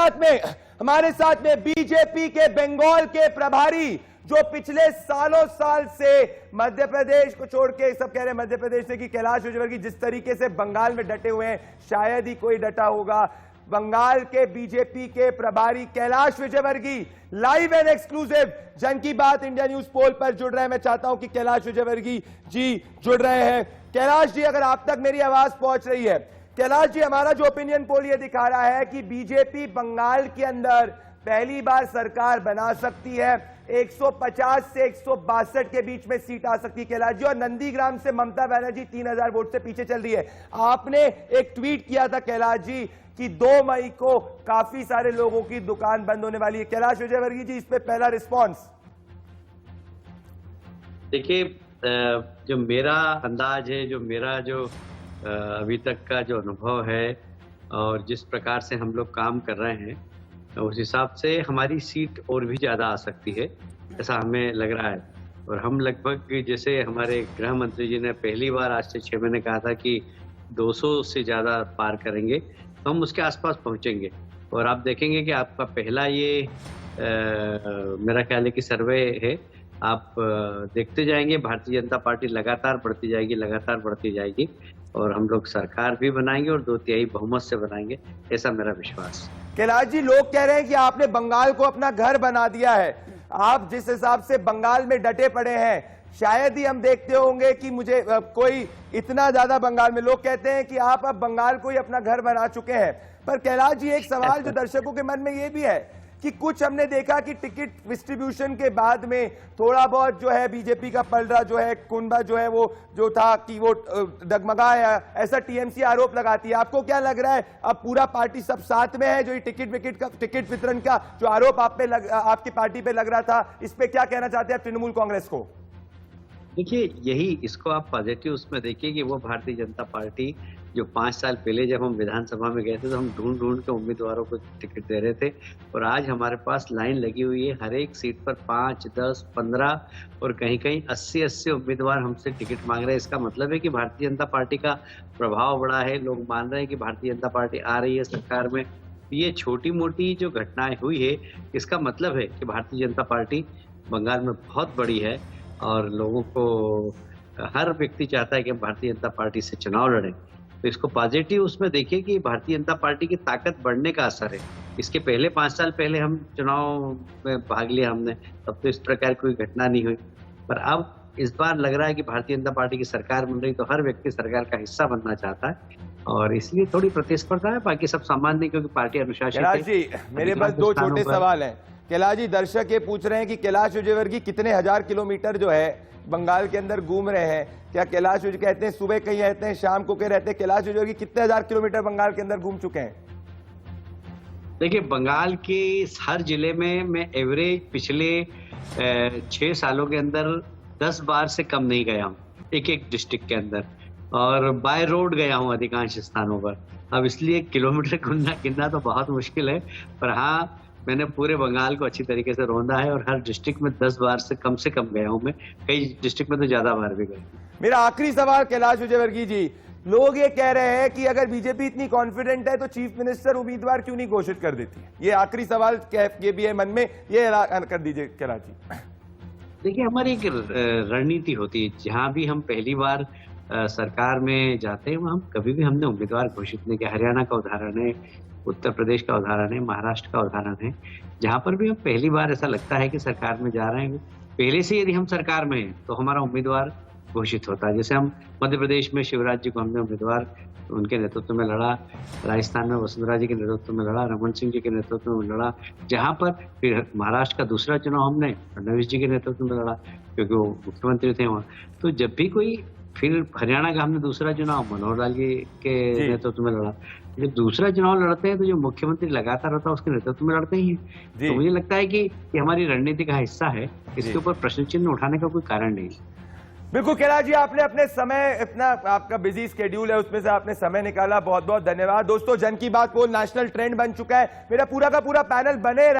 हमारे साथ में बीजेपी के बंगाल के प्रभारी, जो पिछले सालों साल से मध्य प्रदेश को छोड़ के, सब कह रहे हैं मध्य प्रदेश से, कि कैलाश विजयवर्गीय जिस तरीके से बंगाल में डटे हुए हैं शायद ही कोई डटा होगा। बंगाल के बीजेपी के प्रभारी Kailash Vijayvargiya live and exclusive जन की बात इंडिया न्यूज पोल पर जुड़ रहे हैं। मैं चाहता हूं कि कैलाश विजयवर्गीय जी जुड़ रहे हैं। कैलाश जी, अगर आप तक मेरी आवाज पहुंच रही है। कैलाश जी, हमारा जो ओपिनियन पोल ये दिखा रहा है कि बीजेपी बंगाल के अंदर पहली बार सरकार बना सकती है, 150 से 162 के बीच में सीट आ सकती है कैलाश जी, और नंदीग्राम से ममता बनर्जी 3000 वोट से पीछे चल रही है। आपने एक ट्वीट किया था कैलाश जी कि 2 मई को काफी सारे लोगों की दुकान बंद होने वाली है। कैलाश विजयवर्गीय जी, इस पे पहला रिस्पॉन्स। देखिए, जो मेरा अंदाज है, जो मेरा अभी तक का जो अनुभव है और जिस प्रकार से हम लोग काम कर रहे हैं, उस हिसाब से हमारी सीट और भी ज़्यादा आ सकती है, ऐसा हमें लग रहा है। और हम लगभग, जैसे हमारे गृह मंत्री जी ने पहली बार आज से 6 महीने कहा था कि 200 से ज़्यादा पार करेंगे, तो हम उसके आसपास पहुंचेंगे। और आप देखेंगे कि आपका पहला ये मेरा ख्याल है कि सर्वे है, आप देखते जाएंगे भारतीय जनता पार्टी लगातार बढ़ती जाएगी, लगातार बढ़ती जाएगी, और हम लोग सरकार भी बनाएंगे और 2/3 बहुमत से बनाएंगे, ऐसा मेरा विश्वास। कैलाश जी, लोग कह रहे हैं कि आपने बंगाल को अपना घर बना दिया है। आप जिस हिसाब से बंगाल में डटे पड़े हैं, शायद ही हम देखते होंगे कि मुझे कोई इतना ज्यादा बंगाल में, लोग कहते हैं कि आप अब बंगाल को ही अपना घर बना चुके हैं। पर कैलाश जी, एक सवाल जो दर्शकों के मन में ये भी है कि कुछ हमने देखा कि टिकट डिस्ट्रीब्यूशन के बाद में थोड़ा बहुत जो है बीजेपी का पलड़ा जो है, कुंभा जो है, वो जो था कि वो डगमगाया, ऐसा टीएमसी आरोप लगाती है। आपको क्या लग रहा है, अब पूरा पार्टी सब साथ में है? जो ये टिकट वितरण का जो आरोप आपकी पार्टी पे लग रहा था, इस पे क्या कहना चाहते हैं आप तृणमूल कांग्रेस को? देखिए, यही इसको आप पॉजिटिव उसमें देखिए कि वो भारतीय जनता पार्टी जो 5 साल पहले जब हम विधानसभा में गए थे तो हम ढूंढ के उम्मीदवारों को टिकट दे रहे थे, और आज हमारे पास लाइन लगी हुई है हर एक सीट पर 5, 10, 15 और कहीं 80 उम्मीदवार हमसे टिकट मांग रहे हैं। इसका मतलब है कि भारतीय जनता पार्टी का प्रभाव बड़ा है, लोग मान रहे हैं कि भारतीय जनता पार्टी आ रही है सरकार में। ये छोटी मोटी जो घटनाएं हुई है, इसका मतलब है कि भारतीय जनता पार्टी बंगाल में बहुत बड़ी है, और लोगों को, हर व्यक्ति चाहता है कि हम भारतीय जनता पार्टी से चुनाव लड़ें। तो इसको पॉजिटिव उसमें देखिए कि भारतीय जनता पार्टी की ताकत बढ़ने का असर है। इसके पहले 5 साल पहले हम चुनाव में भाग लिया हमने, तब तो इस प्रकार कोई घटना नहीं हुई, पर अब इस बार लग रहा है कि भारतीय जनता पार्टी की सरकार बन रही, तो हर व्यक्ति सरकार का हिस्सा बनना चाहता है, और इसलिए थोड़ी प्रतिस्पर्धा है। बाकी सब सामान्य, क्योंकि पार्टी अनुशासित है। कैलाश जी, मेरे पास 2 छोटे सवाल हैं। कैलाश जी, दर्शक ये पूछ रहे हैं कि कैलाश विजयवर्गीय कितने हजार किलोमीटर जो है बंगाल के अंदर घूम रहे हैं? क्या कैलाश विजय कहते हैं सुबह कहीं रहते हैं, शाम को कहीं रहते हैं? कैलाश विजयवर्गीय कितने हजार किलोमीटर बंगाल के अंदर घूम चुके हैं? देखिए, बंगाल के हर जिले में मैं एवरेज पिछले 6 सालों के अंदर 10 बार से कम नहीं गया हूँ, एक डिस्ट्रिक्ट के अंदर, और बाय रोड गया हूँ अधिकांश स्थानों पर। अब इसलिए किलोमीटर गिनना तो बहुत मुश्किल है, पर हाँ, मैंने पूरे बंगाल को अच्छी तरीके से रौंदा है, और हर डिस्ट्रिक्ट में 10 बार से कम गया हूं मैं, कई डिस्ट्रिक्ट में तो ज्यादा बार भी गया। मेरा आखिरी सवाल कैलाश विजयवर्गीय जी, लोग ये कह रहे हैं कि अगर बीजेपी इतनी कॉन्फिडेंट है तो चीफ मिनिस्टर उम्मीदवार क्यों नहीं घोषित कर देती है? ये आखिरी सवाल ये भी है मन में, ये कर दीजिए कैलाश जी। देखिए, हमारी एक रणनीति होती है, जहां भी हम पहली बार सरकार में जाते हैं, हम कभी भी हमने उम्मीदवार घोषित नहीं किया। हरियाणा का उदाहरण है, उत्तर प्रदेश का उदाहरण है, महाराष्ट्र का उदाहरण है, जहां पर भी हम पहली बार ऐसा लगता है कि सरकार में जा रहे हैं, पहले से यदि हम सरकार में हैं तो हमारा उम्मीदवार घोषित होता है। जैसे हम मध्य प्रदेश में शिवराज जी को हमने उम्मीदवार उनके नेतृत्व में लड़ा, राजस्थान में वसुंधरा जी के नेतृत्व में लड़ा, रमन सिंह जी के नेतृत्व में लड़ा, जहां पर फिर महाराष्ट्र का दूसरा चुनाव हमने फडणवीस जी के नेतृत्व में लड़ा, क्योंकि वो मुख्यमंत्री थे वहाँ। तो जब भी कोई, फिर हरियाणा का हमने दूसरा चुनाव मनोहर लाल जी के नेतृत्व में लड़ा। जब दूसरा चुनाव लड़ते हैं तो जो मुख्यमंत्री लगातार होता है उसके नेतृत्व में लड़ते ही हैं। तो मुझे लगता है कि ये हमारी रणनीति का हिस्सा है, इसके ऊपर प्रश्न चिन्ह उठाने का कोई कारण नहीं। बिल्कुल कैलाश जी, आपने अपने समय, इतना आपका बिजी स्केड्यूल है, उसमें से आपने समय निकाला, बहुत बहुत धन्यवाद। दोस्तों, जन की बात पोल नेशनल ट्रेंड बन चुका है। मेरा पूरा का पूरा पैनल बने